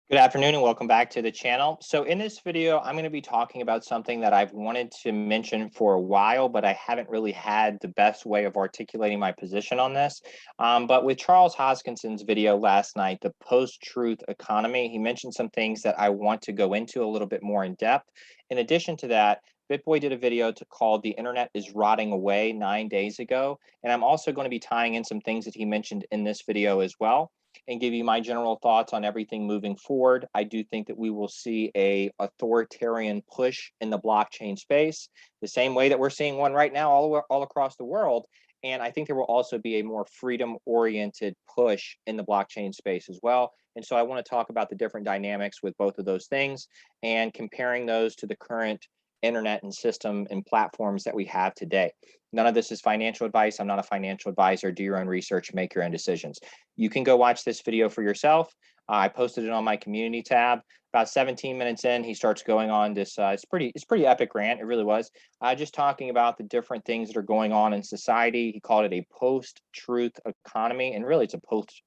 Good afternoon and welcome back to the channel. So in this video, I'm going to be talking about something that I've wanted to mention for a while, but I haven't really had the best way of articulating my position on this. But with Charles Hoskinson's video last night, the post-truth economy, he mentioned some things that I want to go into a little bit more in depth. In addition to that, BitBoy did a video called "The Internet is Rotting Away" 9 days ago, and I'm also going to be tying in some things that he mentioned in this video as well and give you my general thoughts on everything moving forward. I do think that we will see a authoritarian push in the blockchain space, the same way that we're seeing one right now all across the world. And I think there will also be a more freedom-oriented push in the blockchain space as well. And so I want to talk about the different dynamics with both of those things and comparing those to the current internet and system and platforms that we have today. None of this is financial advice. I'm not a financial advisor. Do your own research, make your own decisions. You can go watch this video for yourself. I posted it on my community tab. About 17 minutes in, he starts going on this. It's pretty epic rant. It really was. Just talking about the different things that are going on in society. He called it a post-truth economy, and really, it's a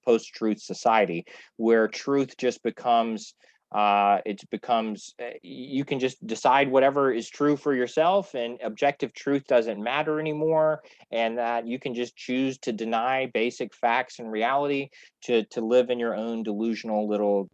post-truth society where truth just becomes you can just decide whatever is true for yourself, and objective truth doesn't matter anymore, and that you can just choose to deny basic facts and reality to live in your own delusional little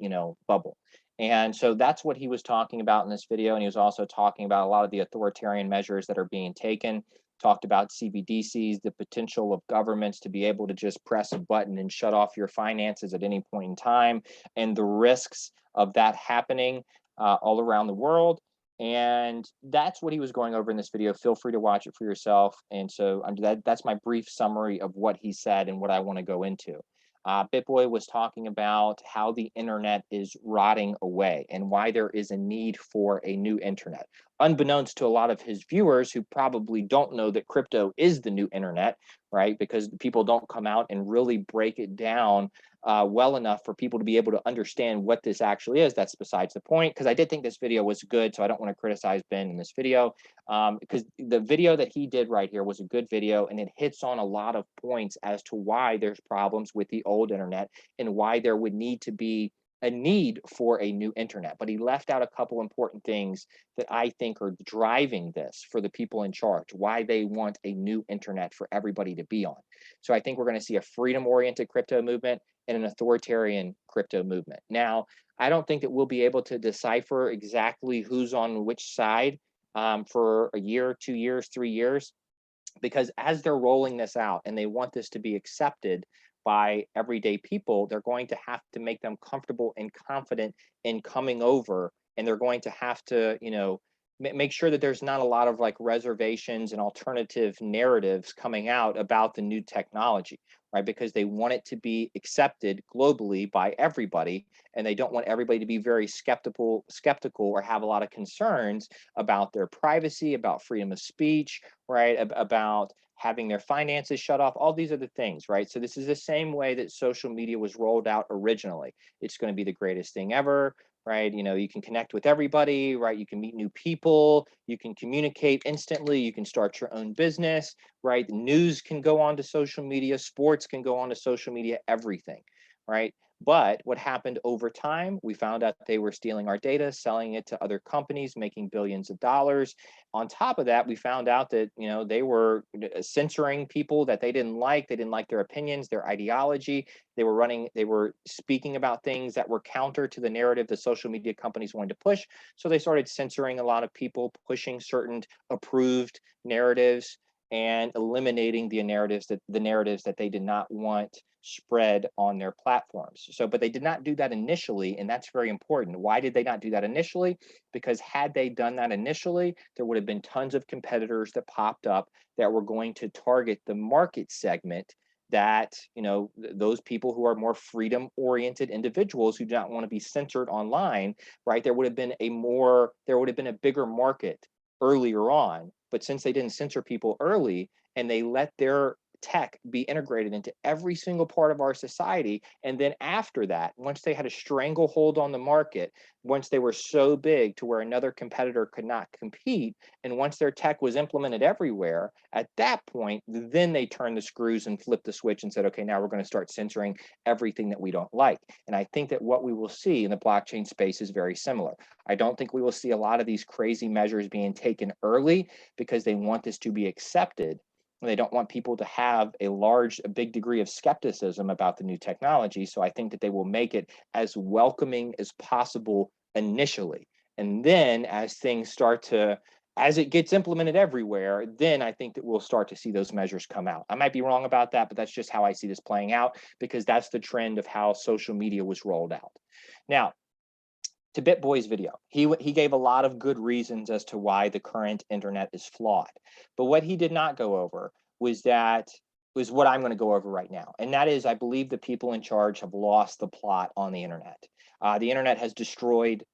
bubble. And so that's what he was talking about in this video, and he was also talking about a lot of the authoritarian measures that are being taken. Talked about CBDCs, the potential of governments to be able to just press a button and shut off your finances at any point in time, and the risks of that happening all around the world. And that's what he was going over in this video. Feel free to watch it for yourself. And so that's my brief summary of what he said and what I want to go into. BitBoy was talking about how the internet is rotting away and why there is a need for a new internet. Unbeknownst to a lot of his viewers who probably don't know that crypto is the new internet, right? Because people don't come out and really break it down well enough for people to be able to understand what this actually is. That's besides the point, because I did think this video was good, so I don't want to criticize Ben in this video, because the video that he did right here was a good video, and it hits on a lot of points as to why there's problems with the old internet and why there would need to be a need for a new internet. But he left out a couple important things that I think are driving this for the people in charge, why they want a new internet for everybody to be on. So I think we're going to see a freedom-oriented crypto movement and an authoritarian crypto movement. Now, I don't think that we'll be able to decipher exactly who's on which side for a year, 2 years, 3 years, because as they're rolling this out and they want this to be accepted by everyday people, they're going to have to make them comfortable and confident in coming over, and they're going to have to, make sure that there's not a lot of like reservations and alternative narratives coming out about the new technology, right? Because they want it to be accepted globally by everybody, and they don't want everybody to be very skeptical or have a lot of concerns about their privacy, about freedom of speech, right? About having their finances shut off, all these other things, right? So this is the same way that social media was rolled out originally. It's going to be the greatest thing ever, right? You can connect with everybody, right? You can meet new people, you can communicate instantly, you can start your own business, right? The news can go on to social media, sports can go on to social media, everything, right? But what happened over time, we found out they were stealing our data, selling it to other companies, making billions of dollars. On top of that, we found out that they were censoring people that they didn't like. They didn't like their opinions, their ideology. They were speaking about things that were counter to the narrative the social media companies wanted to push. So they started censoring a lot of people, pushing certain approved narratives and eliminating the narratives that they did not want spread on their platforms. So, but they did not do that initially, and that's very important. Why did they not do that initially? Because had they done that initially, there would have been tons of competitors that popped up that were going to target the market segment that, those people who are more freedom-oriented individuals who do not want to be censored online, right? There would have been a bigger market earlier on. But since they didn't censor people early and they let their tech be integrated into every single part of our society. And then after that, once they had a stranglehold on the market, once they were so big to where another competitor could not compete, and once their tech was implemented everywhere, at that point, then they turned the screws and flipped the switch and said, okay, now we're going to start censoring everything that we don't like. And I think that what we will see in the blockchain space is very similar. I don't think we will see a lot of these crazy measures being taken early because they want this to be accepted. They don't want people to have a big degree of skepticism about the new technology. So I think that they will make it as welcoming as possible initially. And then as things as it gets implemented everywhere, then I think that we'll start to see those measures come out. I might be wrong about that, but that's just how I see this playing out, because that's the trend of how social media was rolled out. Now, to BitBoy's video, he gave a lot of good reasons as to why the current internet is flawed. But what he did not go over was what I'm going to go over right now. And that is, I believe the people in charge have lost the plot on the internet. The internet has destroyed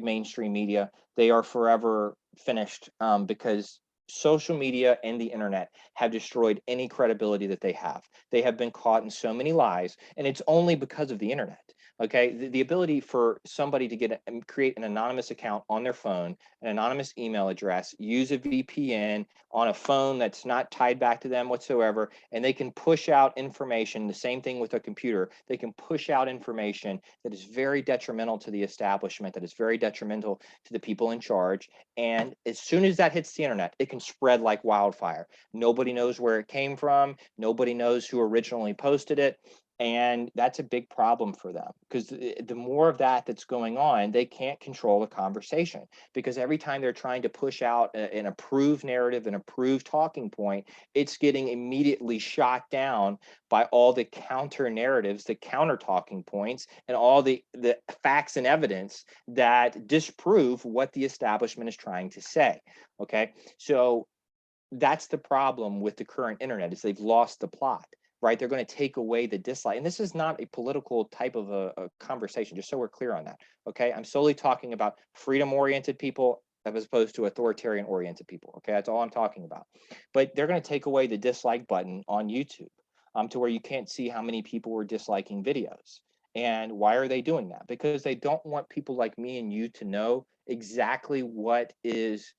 mainstream media. They are forever finished, because social media and the internet have destroyed any credibility that they have. They have been caught in so many lies, and it's only because of the internet. Okay, the ability for somebody to create an anonymous account on their phone, an anonymous email address, use a VPN on a phone that's not tied back to them whatsoever, and they can push out information. The same thing with a computer. They can push out information that is very detrimental to the establishment, that is very detrimental to the people in charge. And as soon as that hits the internet, it can spread like wildfire. Nobody knows where it came from. Nobody knows who originally posted it. And that's a big problem for them, because the more of that's going on, they can't control the conversation, because every time they're trying to push out an approved narrative, an approved talking point, it's getting immediately shot down by all the counter narratives, the counter talking points, and all the facts and evidence that disprove what the establishment is trying to say. Okay, so that's the problem with the current internet, is they've lost the plot. Right, they're going to take away the dislike. And this is not a political type of a conversation, just so we're clear on that. Okay, I'm solely talking about freedom-oriented people as opposed to authoritarian-oriented people. Okay, that's all I'm talking about. But they're going to take away the dislike button on YouTube, to where you can't see how many people were disliking videos. And why are they doing that? Because they don't want people like me and you to know exactly what is,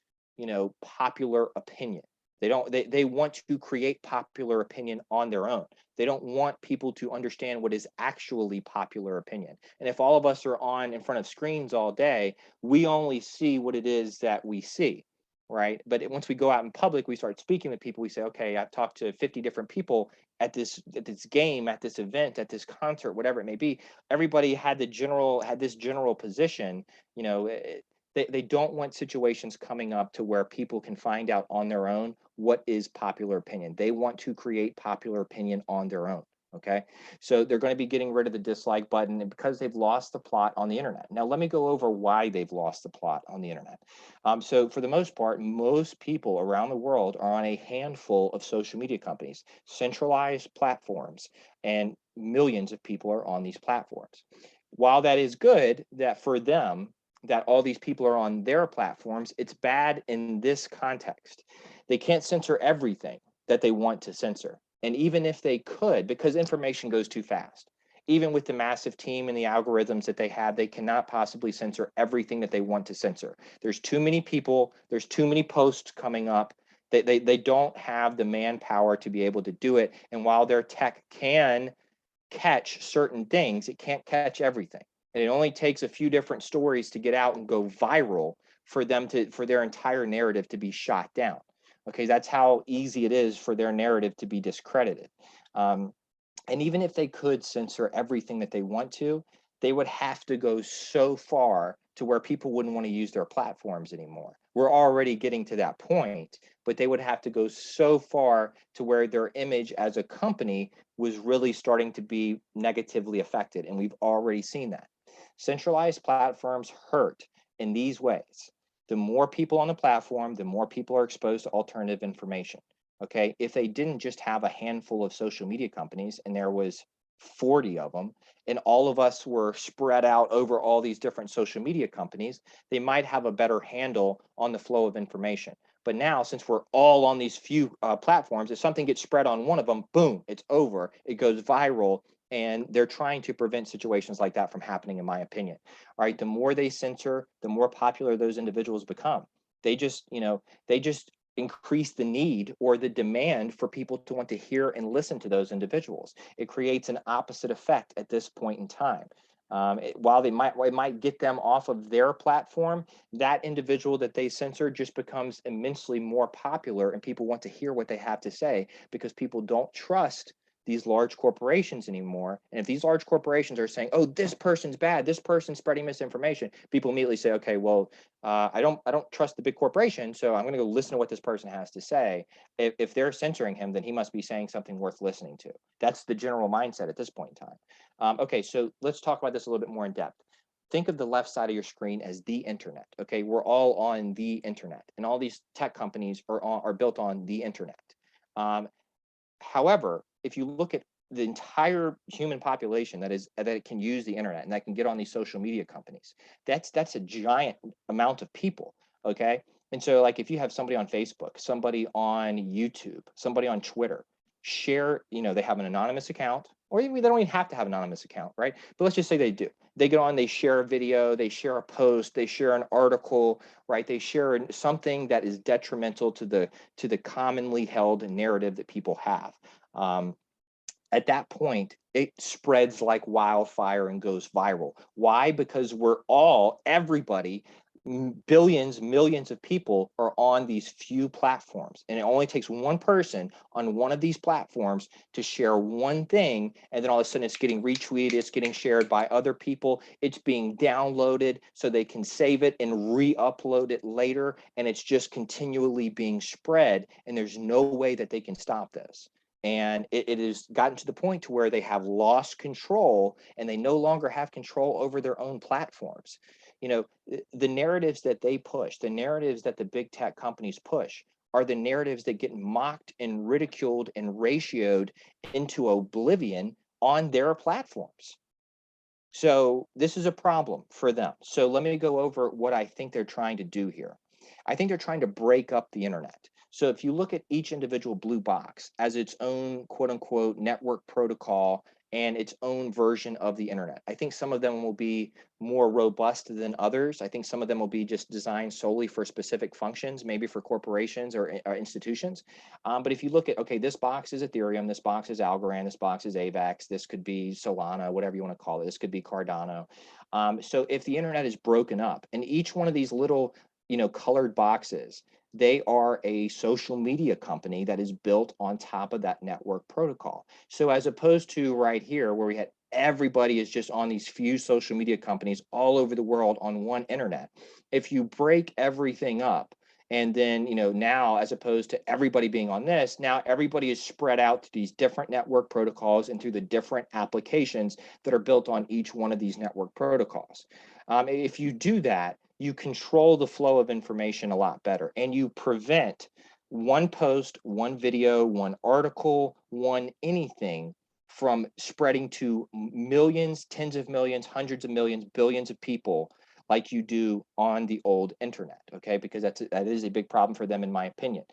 popular opinion. They want to create popular opinion on their own. They don't want people to understand what is actually popular opinion. And if all of us are on in front of screens all day, we only see what it is that we see, right? But once we go out in public, we start speaking to people, we say, okay, I've talked to 50 different people at this game, at this event, at this concert, whatever it may be. Everybody had this general position. They don't want situations coming up to where people can find out on their own what is popular opinion. They want to create popular opinion on their own. Okay, so they're going to be getting rid of the dislike button, and because they've lost the plot on the internet. Now, let me go over why they've lost the plot on the internet. So for the most part, most people around the world are on a handful of social media companies, centralized platforms, and millions of people are on these platforms. While that is good that for them, that all these people are on their platforms, it's bad in this context. They can't censor everything that they want to censor. And even if they could, because information goes too fast, even with the massive team and the algorithms that they have, they cannot possibly censor everything that they want to censor. There's too many people, there's too many posts coming up. They don't have the manpower to be able to do it. And while their tech can catch certain things, it can't catch everything. And it only takes a few different stories to get out and go viral for their entire narrative to be shot down. Okay, that's how easy it is for their narrative to be discredited. And even if they could censor everything that they want to, they would have to go so far to where people wouldn't want to use their platforms anymore. We're already getting to that point, but they would have to go so far to where their image as a company was really starting to be negatively affected. And we've already seen that. Centralized platforms hurt in these ways. The more people on the platform, the more people are exposed to alternative information. Okay, if they didn't just have a handful of social media companies and there was 40 of them, and all of us were spread out over all these different social media companies, they might have a better handle on the flow of information. But now, since we're all on these few platforms, if something gets spread on one of them, boom, it's over. It goes viral. And they're trying to prevent situations like that from happening, in my opinion. All right. The more they censor, the more popular those individuals become. They just increase the need or the demand for people to want to hear and listen to those individuals. It creates an opposite effect at this point in time. While it might get them off of their platform, that individual that they censor just becomes immensely more popular, and people want to hear what they have to say because people don't trust these large corporations anymore. And if these large corporations are saying, "Oh, this person's bad, this person's spreading misinformation," people immediately say, "Okay, well, I don't trust the big corporation, so I'm going to go listen to what this person has to say. If they're censoring him, then he must be saying something worth listening to." That's the general mindset at this point in time. Okay, so let's talk about this a little bit more in depth. Think of the left side of your screen as the internet. Okay, we're all on the internet, and all these tech companies are built on the internet. However, if you look at the entire human population that can use the internet and that can get on these social media companies, that's a giant amount of people. Okay, and so like if you have somebody on Facebook, somebody on YouTube, somebody on Twitter, share, they have an anonymous account, or even they don't even have to have an anonymous account, right? But let's just say they do. They get on, they share a video, they share a post, they share an article, right? They share something that is detrimental to the commonly held narrative that people have. At that point, it spreads like wildfire and goes viral. Why? Because everybody, billions, millions of people are on these few platforms. And it only takes one person on one of these platforms to share one thing. And then all of a sudden it's getting retweeted, it's getting shared by other people, it's being downloaded so they can save it and re-upload it later. And it's just continually being spread. And there's no way that they can stop this. And it has gotten to the point to where they have lost control and they no longer have control over their own platforms. The narratives that they push, the narratives that the big tech companies push, are the narratives that get mocked and ridiculed and ratioed into oblivion on their platforms. So this is a problem for them. So let me go over what I think they're trying to do here. I think they're trying to break up the internet. So if you look at each individual blue box as its own quote unquote network protocol and its own version of the internet, I think some of them will be more robust than others. I think some of them will be just designed solely for specific functions, maybe for corporations or institutions. But if you look at, okay, this box is Ethereum, this box is Algorand, this box is AVAX, this could be Solana, whatever you want to call it. This could be Cardano. So if the internet is broken up and each one of these little, colored boxes, they are a social media company that is built on top of that network protocol. So as opposed to right here where we had everybody is just on these few social media companies all over the world on one internet, if you break everything up, and then, now as opposed to everybody being on this, now everybody is spread out to these different network protocols and through the different applications that are built on each one of these network protocols. If you do that, you control the flow of information a lot better, and you prevent one post, one video, one article, one anything from spreading to millions, tens of millions, hundreds of millions, billions of people like you do on the old internet, okay? Because that is a big problem for them, in my opinion.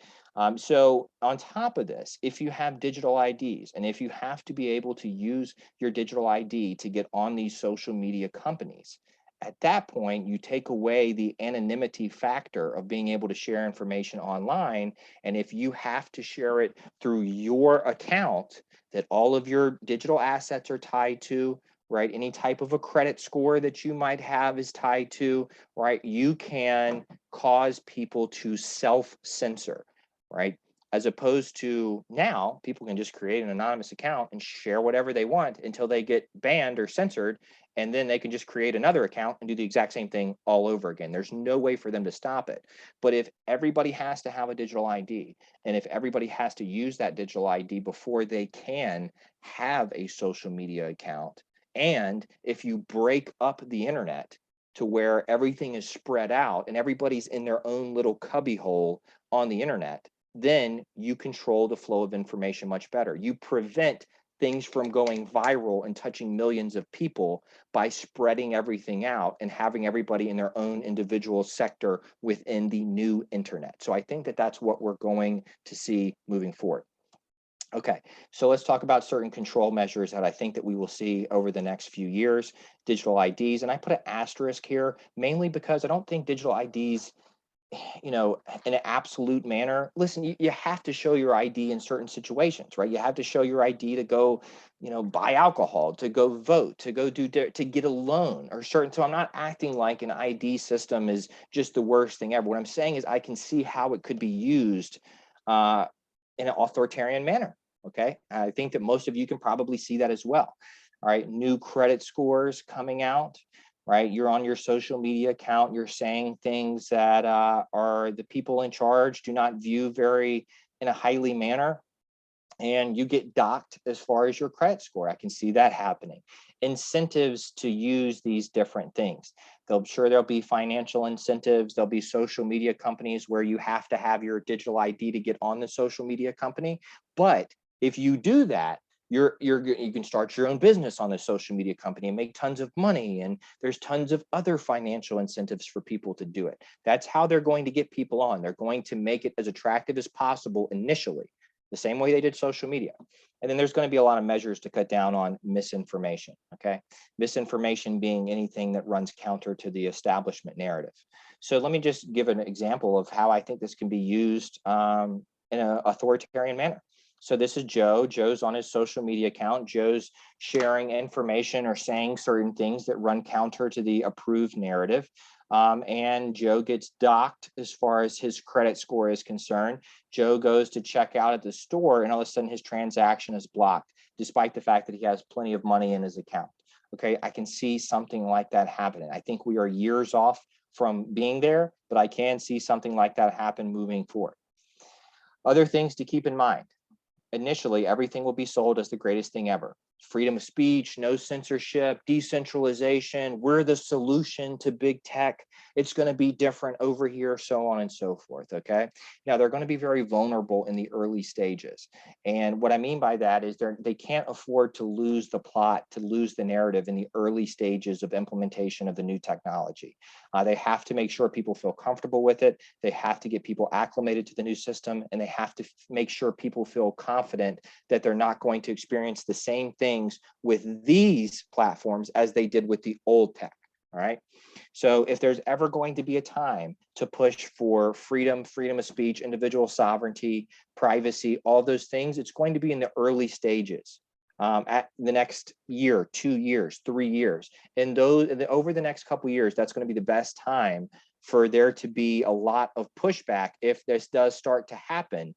So on top of this, if you have digital IDs and if you have to be able to use your digital ID to get on these social media companies, at that point, you take away the anonymity factor of being able to share information online. And if you have to share it through your account that all of your digital assets are tied to, right? Any type of a credit score that you might have is tied to, right? You can cause people to self-censor, right? As opposed to now, people can just create an anonymous account and share whatever they want until they get banned or censored, and then they can just create another account and do the exact same thing all over again. There's no way for them to stop it. But if everybody has to have a digital ID, and if everybody has to use that digital ID before they can have a social media account, and if you break up the internet to where everything is spread out and everybody's in their own little cubby hole on the internet, then you control the flow of information much better. You prevent things from going viral and touching millions of people by spreading everything out and having everybody in their own individual sector within the new internet. So I think that that's what we're going to see moving forward. Okay, so let's talk about certain control measures that I think that we will see over the next few years. Digital IDs, and I put an asterisk here mainly because I don't think digital IDs, in an absolute manner. Listen, you have to show your ID in certain situations, right? You have to show your ID to go, buy alcohol, to go vote, to go to get a loan or certain. So I'm not acting like an ID system is just the worst thing ever. What I'm saying is I can see how it could be used uh, in an authoritarian manner. Okay, I think that most of you can probably see that as well. All right, new credit scores coming out, right? You're on your social media account, you're saying things that are the people in charge do not view very in a highly manner, and you get docked as far as your credit score. I can see that happening. Incentives to use these different things. There'll be financial incentives. There'll be social media companies where you have to have your digital ID to get on the social media company. But if you do that, you can start your own business on the social media company and make tons of money. And there's tons of other financial incentives for people to do it. That's how they're going to get people on. They're going to make it as attractive as possible initially, the same way they did social media. And then there's going to be a lot of measures to cut down on misinformation, okay? Misinformation being anything that runs counter to the establishment narrative. So let me just give an example of how I think this can be used in an authoritarian manner. So this is Joe. Joe's on his social media account. Joe's sharing information or saying certain things that run counter to the approved narrative. And Joe gets docked as far as his credit score is concerned. Joe goes to check out at the store, and all of a sudden his transaction is blocked, despite the fact that he has plenty of money in his account. Okay, I can see something like that happening. I think we are years off from being there, but I can see something like that happen moving forward. Other things to keep in mind. Initially, everything will be sold as the greatest thing ever. Freedom of speech, no censorship, decentralization. We're the solution to big tech. It's going to be different over here, so on and so forth. Okay. Now, they're going to be very vulnerable in the early stages. And what I mean by that is they can't afford to lose the plot, to lose the narrative in the early stages of implementation of the new technology. They have to make sure people feel comfortable with it. They have to get people acclimated to the new system, and they have to make sure people feel confident that they're not going to experience the same things with these platforms as they did with the old tech. All right. So if there's ever going to be a time to push for freedom, freedom of speech, individual sovereignty, privacy, all those things, it's going to be in the early stages. At the next year, 2 years, 3 years, and over the next couple of years, that's going to be the best time for there to be a lot of pushback if this does start to happen.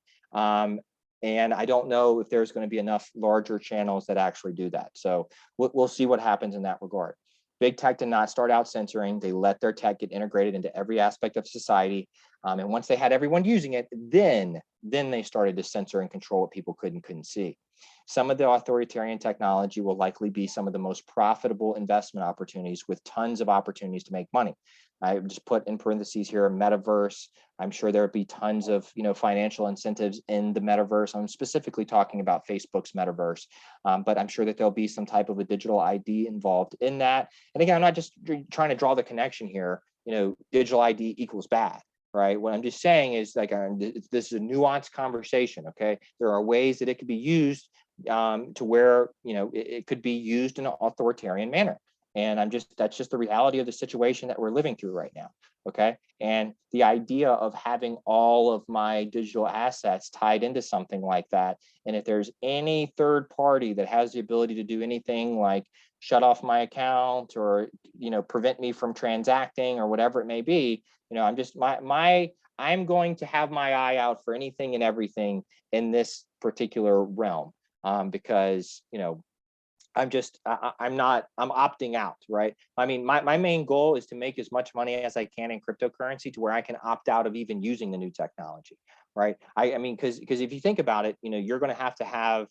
And I don't know if there's going to be enough larger channels that actually do that. So we'll see what happens in that regard. Big tech did not start out censoring. They let their tech get integrated into every aspect of society. And once they had everyone using it, then they started to censor and control what people could and couldn't see. Some of the authoritarian technology will likely be some of the most profitable investment opportunities with tons of opportunities to make money. I just put in parentheses here, metaverse. I'm sure there'll be tons of financial incentives in the metaverse. I'm specifically talking about Facebook's metaverse, but I'm sure that there'll be some type of a digital ID involved in that. And again, I'm not just trying to draw the connection here, digital ID equals bad. Right. What I'm just saying is this is a nuanced conversation. OK, there are ways that it could be used to where it could be used in an authoritarian manner. And that's just the reality of the situation that we're living through right now. Okay. And the idea of having all of my digital assets tied into something like that. And if there's any third party that has the ability to do anything like shut off my account or, prevent me from transacting or whatever it may be, I'm going to have my eye out for anything and everything in this particular realm because, I'm opting out, right? I mean, my main goal is to make as much money as I can in cryptocurrency to where I can opt out of even using the new technology, right? I mean, because if you think about it, you're going to have,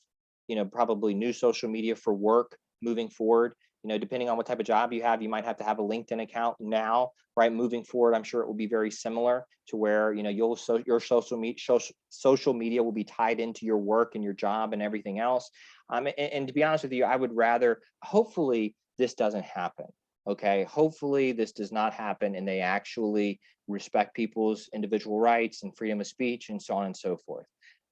probably new social media for work moving forward. You know, depending on what type of job you have, you might have to have a LinkedIn account now, right? Moving forward, I'm sure it will be very similar to where, you know, your social media will be tied into your work and your job and everything else. And to be honest with you, I would rather, hopefully this doesn't happen. Okay, hopefully this does not happen and they actually respect people's individual rights and freedom of speech and so on and so forth.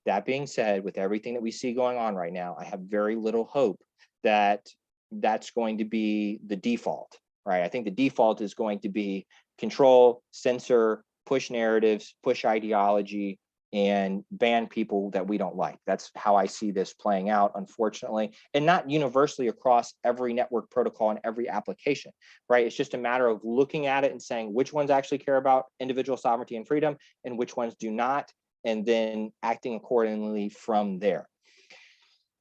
That being said, with everything that we see going on right now, I have very little hope that that's going to be the default, right? I think the default is going to be control, censor, push narratives, push ideology, and ban people that we don't like. That's how I see this playing out, unfortunately, and not universally across every network protocol and every application, right? It's just a matter of looking at it and saying which ones actually care about individual sovereignty and freedom and which ones do not, and then acting accordingly from there.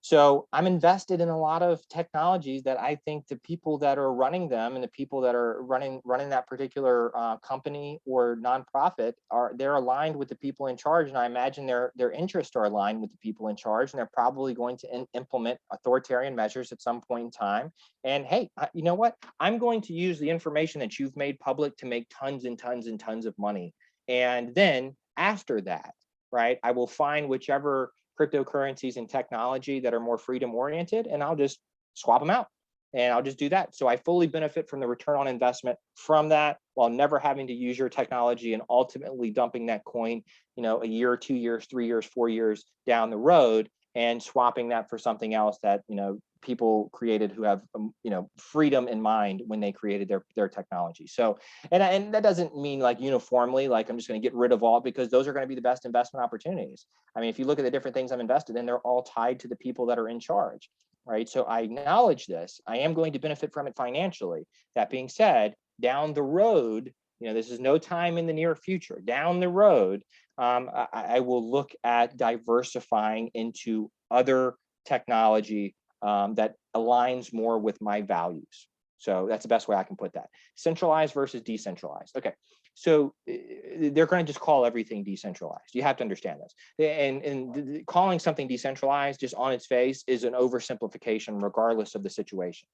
So I'm invested in a lot of technologies that I think the people that are running them and the people that are running that particular company or nonprofit they're aligned with the people in charge, and I imagine their interests are aligned with the people in charge, and they're probably going to implement authoritarian measures at some point in time. And hey, you know what? I'm going to use the information that you've made public to make tons and tons and tons of money, and then after that, right, I will find whichever cryptocurrencies and technology that are more freedom oriented, and I'll just swap them out and I'll just do that. So I fully benefit from the return on investment from that while never having to use your technology and ultimately dumping that coin, you know, a year, 2 years, 3 years, 4 years down the road and swapping that for something else that, you know, people created who have, you know, freedom in mind when they created their technology. So, and that doesn't mean like uniformly, like I'm just going to get rid of all, because those are going to be the best investment opportunities. I mean, if you look at the different things I'm invested in, they're all tied to the people that are in charge, right? So I acknowledge this. I am going to benefit from it financially. That being said, down the road, you know, this is no time in the near future. Down the road, I will look at diversifying into other technology that aligns more with my values. So that's the best way I can put that. Centralized versus decentralized. Okay, so they're going to just call everything decentralized. You have to understand this. And calling something decentralized just on its face is an oversimplification regardless of the situation.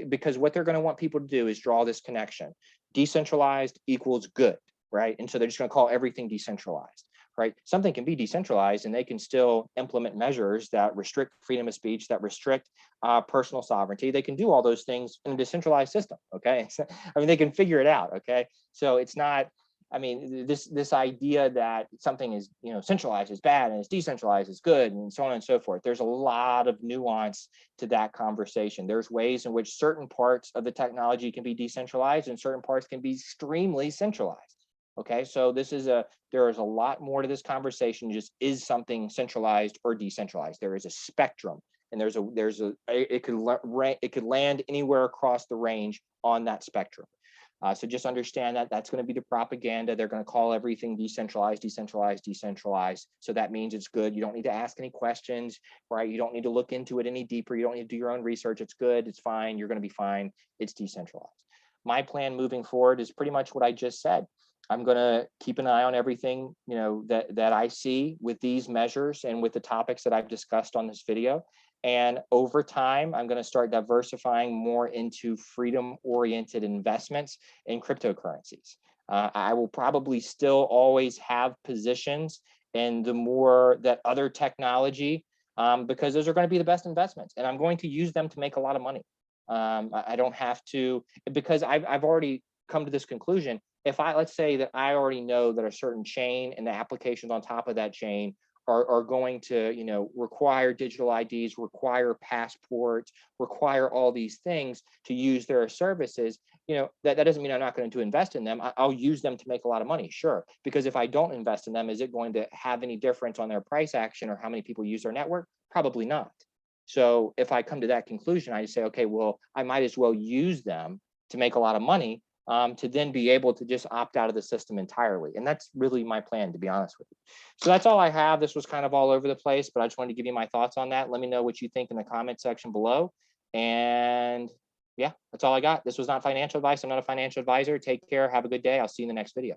Because what they're going to want people to do is draw this connection. Decentralized equals good, right? And so they're just going to call everything decentralized. Right? Something can be decentralized and they can still implement measures that restrict freedom of speech, that restrict personal sovereignty. They can do all those things in a decentralized system. Okay. I mean, they can figure it out. Okay. So it's not, I mean, this idea that something is, you know, centralized is bad and it's decentralized is good and so on and so forth. There's a lot of nuance to that conversation. There's ways in which certain parts of the technology can be decentralized and certain parts can be extremely centralized. Okay, so there is a lot more to this conversation. Just is something centralized or decentralized? There is a spectrum, and it could land anywhere across the range on that spectrum. So just understand that that's going to be the propaganda. They're going to call everything decentralized, decentralized, decentralized. So that means it's good. You don't need to ask any questions, right? You don't need to look into it any deeper. You don't need to do your own research. It's good. It's fine. You're going to be fine. It's decentralized. My plan moving forward is pretty much what I just said. I'm going to keep an eye on everything, you know, that I see with these measures and with the topics that I've discussed on this video. And over time, I'm going to start diversifying more into freedom-oriented investments in cryptocurrencies. I will probably still always have positions in the more that other technology, because those are going to be the best investments, and I'm going to use them to make a lot of money. I don't have to, because I've already come to this conclusion. If let's say that I already know that a certain chain and the applications on top of that chain are going to, you know, require digital IDs, require passports, require all these things to use their services, you know, that doesn't mean I'm not going to invest in them. I'll use them to make a lot of money, sure. Because if I don't invest in them, is it going to have any difference on their price action or how many people use their network? Probably not. So if I come to that conclusion, I just say, okay, well, I might as well use them to make a lot of money, to then be able to just opt out of the system entirely. And that's really my plan, to be honest with you. So that's all I have. This was kind of all over the place, but I just wanted to give you my thoughts on that. Let me know what you think in the comment section below. And yeah, that's all I got. This was not financial advice. I'm not a financial advisor. Take care. Have a good day. I'll see you in the next video.